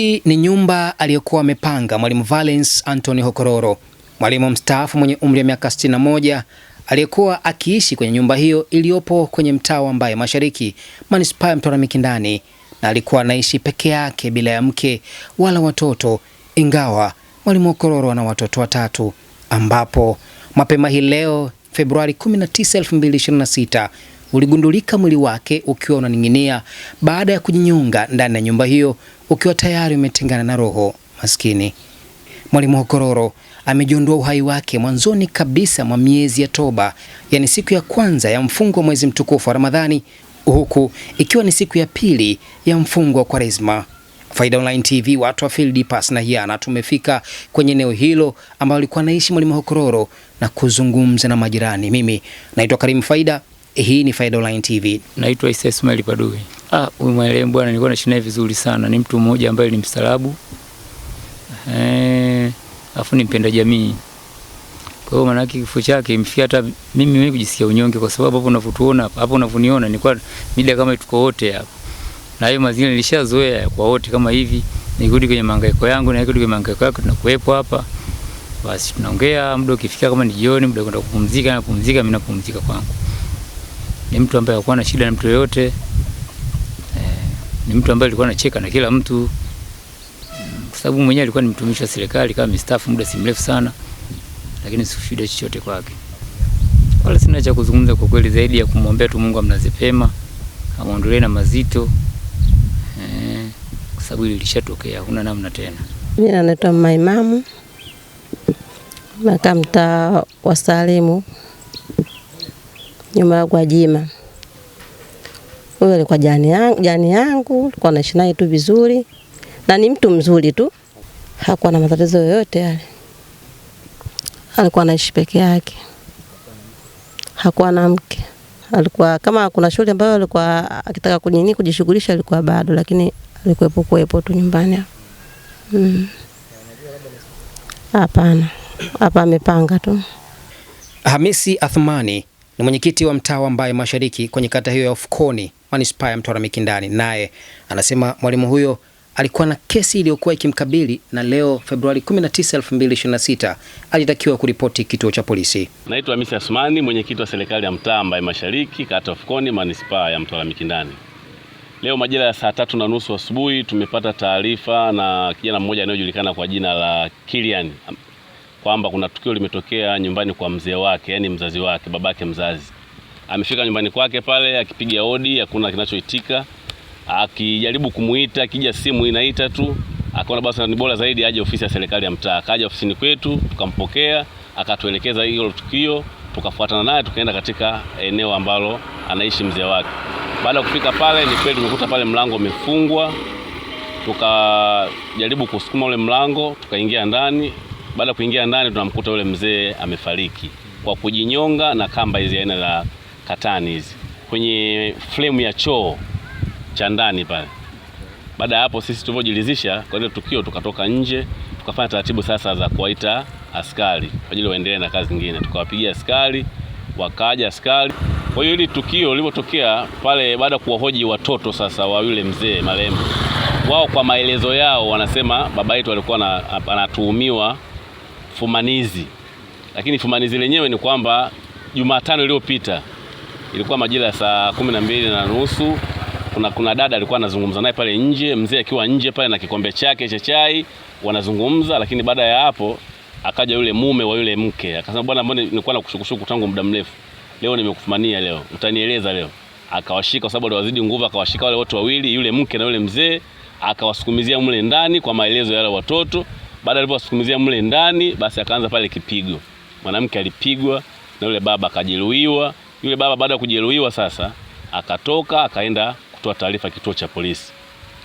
Hii ni nyumba aliyokuwa amepanga Mwalimu Valens Anthony Hokororo, mwalimu mstaafu mwenye umri wa miaka 61 aliyekuwa akiishi kwenye nyumba hiyo iliyopo kwenye mtaa wa Mbae Mashariki, manispaa ya Mtwara Mikindani, na alikuwa anaishi peke yake bila ya mke wala watoto, ingawa Mwalimu Hokororo ana watoto watatu, ambapo mapema hii leo Februari 19, 2026 uligundulika mwili wake ukiwa unaning'inia baada ya kujinyonga ndani ya nyumba hiyo ukiwa tayari umetengana na roho. Maskini Mwalimu Hokororo amejiondoa uhai wake mwanzoni kabisa mwa miezi ya toba, yani siku ya kwanza ya mfungo wa mwezi mtukufu wa Ramadhani, huku ikiwa ni siku ya pili ya mfungo wa Kwaresma. Faida Online TV, watu wa Field Pass na Hiana, tumefika kwenye eneo hilo ambalo alikuwa anaishi Mwalimu Hokororo na kuzungumza na majirani. Mimi naitwa Karim Faida, hii ni Faida Online TV. Naitwa Isa Ismail Padui. Huyu mwalimu bwana nilikuwa naishi naye vizuri sana. Ni mtu mmoja ambaye ni mstaarabu. Afu ni mpenda jamii. Kwa hiyo maana kifo chake imfikia hata mimi kujisikia unyonge, kwa sababu hapo unavyotuona hapo unavyoniona nilikuwa mida kama tuko wote hapa. Na hiyo mazingira nilishazoea kwa wote kama hivi. Nikirudi kwenye mahangaiko yangu na nikirudi kwenye mahangaiko yako tunakuepo hapa. Basi tunaongea, muda ukifikia kama ni jioni, muda kwenda kupumzika na kupumzika, mimi napumzika kwangu. Ni mtu ambaye hakuwa na shida na mtu yote. Ni mtu ambaye alikuwa anacheka na kila mtu. Kwa sababu mwenyewe alikuwa ni mtumishi wa serikali kama mstaafu muda si mrefu sana. Lakini sikushida chochote kwake. Wala sina cha kuzungumza kwa kweli zaidi ya kumwombea tu Mungu amlaze pema, amuondolee na mazito. Kwa sababu ilishatokea, huna namna tena. Mimi naitwa Maimamu. Nakaa mtaa wa Salimu, nyuma ya Gwajima. Huyo alikuwa jani yangu, alikuwa anaishi naye tu vizuri. Na ni mtu mzuri tu. Hakuwa na matatizo yoyote yale. Alikuwa anaishi peke yake. Hakuwa na mke. Alikuwa kama kuna shughuli ambayo alikuwa akitaka kujishughulisha alikuwa bado, lakini alikuwepo tu nyumbani. Hapana. Hapa amepanga tu. Hamisi Athmani ni mwenyekiti wa mtaa wa Mbae Mashariki kwenye kata hiyo ya Ufukoni, manispaa ya Mtwara Mikindani. Naye anasema mwalimu huyo alikuwa na kesi iliyokuwa ikimkabili, na leo Februari 19, 2026 alitakiwa kuripoti kituo cha polisi. Naitwa Hamisi Athmani, mwenyekiti wa serikali ya mtaa Mbae Mashariki, kata Ufukoni, manispaa ya Mtwara Mikindani. Leo majira ya saa 3:30 asubuhi tumepata taarifa na kijana mmoja anayejulikana kwa jina la Kilian kwamba kuna tukio limetokea nyumbani kwa mzee wake, yani mzazi wake, babake mzazi. Amefika nyumbani kwake pale akipiga hodi, hakuna kinachoitika. Akijaribu kumuita, akija simu inaita tu. Akaona basi ni bora zaidi aje ofisi ya serikali ya mtaa. Akaja ofisini kwetu, tukampokea, akatuelekeza hilo tukio, tukafuatana naye tukaenda katika eneo ambalo anaishi mzee wake. Baada ya kufika pale ni kweli tumekuta pale mlango umefungwa. Tukajaribu kusukuma ule mlango, tukaingia ndani. Baada ya kuingia ndani tunamkuta yule mzee amefariki kwa kujinyonga na kamba hizi aina za katani hizi kwenye frame ya choo cha ndani pale. Baada ya hapo sisi tulivyojilizisha kwa ile tukio tukatoka nje, tukafanya taratibu sasa za kuwaita askari kwa ajili waendelee na kazi nyingine. Tukawapigia askari, wakaja askari. Kwa hiyo ile tukio lilipotokea pale, baada ya kuwahoji watoto sasa wa yule mzee marehemu, wao kwa maelezo yao wanasema baba yetu alikuwa anatuhumiwa fumanizi. Lakini fumanizi lenyewe ni kwamba Jumatano iliyopita ilikuwa majira ya saa 12:30, kuna dada alikuwa anazungumza naye pale nje, mzee akiwa nje pale na kikombe chake cha chai wanazungumza. Lakini baada ya hapo akaja yule mume wa yule mke akasema, bwana, mbona nilikuwa nakushukushuku tangu muda mrefu, leo nimekufumania, leo utanieleza leo. Akawashika kwa sababu aliwazidi nguvu, akawashika wale wote wawili, yule mke na yule mzee, akawasukumizia mle ndani kwa maelezo ya wale watoto. Baada alipowasukumizia mle ndani, basi akaanza pale kipigo. Mwanamke alipigwa na yule baba akajeruhiwa. Yule baba baada ya kujeruhiwa sasa akatoka akaenda kutoa taarifa kituo cha polisi.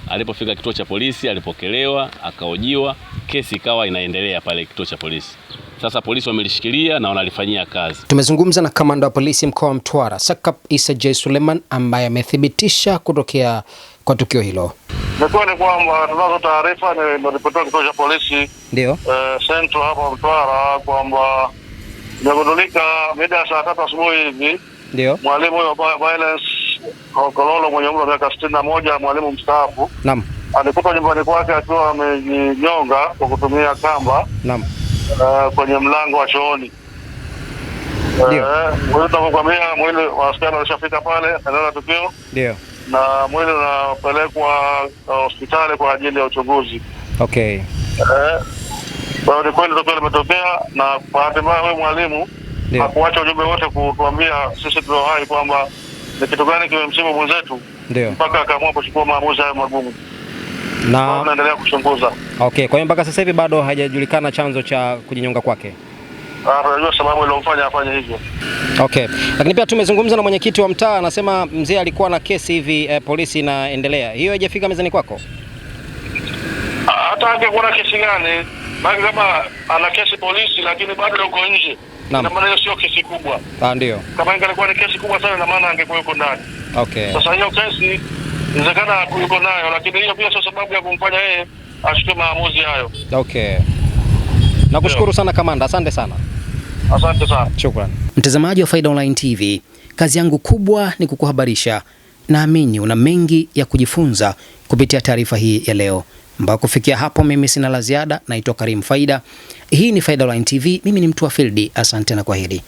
Alipofika kituo cha polisi alipokelewa, akahojiwa, kesi ikawa inaendelea pale kituo cha polisi. Sasa polisi wamelishikilia na wanalifanyia kazi. Tumezungumza na kamanda wa polisi mkoa wa Mtwara, Sakap Isa J. Suleiman, ambaye amethibitisha kutokea kwa tukio hilo. Ni kwamba tunazo taarifa nimeripotiwa kituo cha polisi ndio Central hapa Mtwara kwamba imegundulika mida ya saa 3 asubuhi hivi ndio mwalimu wa Valens Hokororo mwenye umri wa miaka 61, mwalimu mstaafu. Naam. alikuta nyumbani kwake akiwa amejinyonga kwa kutumia kamba. Naam. Kwenye mlango wa chooni. Mwili tunapokwambia mwili wa askari walishafika pale eneo la tukio. Ndio. Na mwili unapelekwa hospitali kwa ajili ya uchunguzi. Okay. Kwa hiyo ni kweli tukio limetokea, na bahati mbaya huyu mwalimu hakuacha ujumbe wote kutuambia sisi tulio hai kwamba ni kitu gani kimemsibu mwenzetu. Ndio. Mpaka akaamua kuchukua maamuzi hayo magumu. Na tunaendelea kuchunguza. Okay, kwa hiyo mpaka sasa hivi bado hajajulikana chanzo cha kujinyonga kwake. Tunajua sababu iliyomfanya afanye hivyo. Okay. Lakini pia tumezungumza na mwenyekiti wa mtaa, anasema mzee alikuwa na kesi hivi polisi inaendelea. Hiyo haijafika mezani kwako? Hata angekuwa na kesi gani? Maana kama ana kesi polisi lakini bado yuko nje. Na maana hiyo sio kesi kubwa. Ndio. Kama ingekuwa ni kesi kubwa sana na maana angekuwa yuko ndani. Okay. Sasa hiyo kesi inawezekana yuko nayo, lakini hiyo pia sio sababu ya kumfanya yeye ashike maamuzi hayo. Okay. Nakushukuru sana kamanda, asante sana. Asante sana. Shukrani. Mtazamaji wa Faida Online TV, kazi yangu kubwa ni kukuhabarisha. Naamini una mengi ya kujifunza kupitia taarifa hii ya leo. Mpaka kufikia hapo mimi sina la ziada. Naitwa Karim Faida. Hii ni Faida Online TV. Mimi ni mtu wa field. Asante na kwaheri.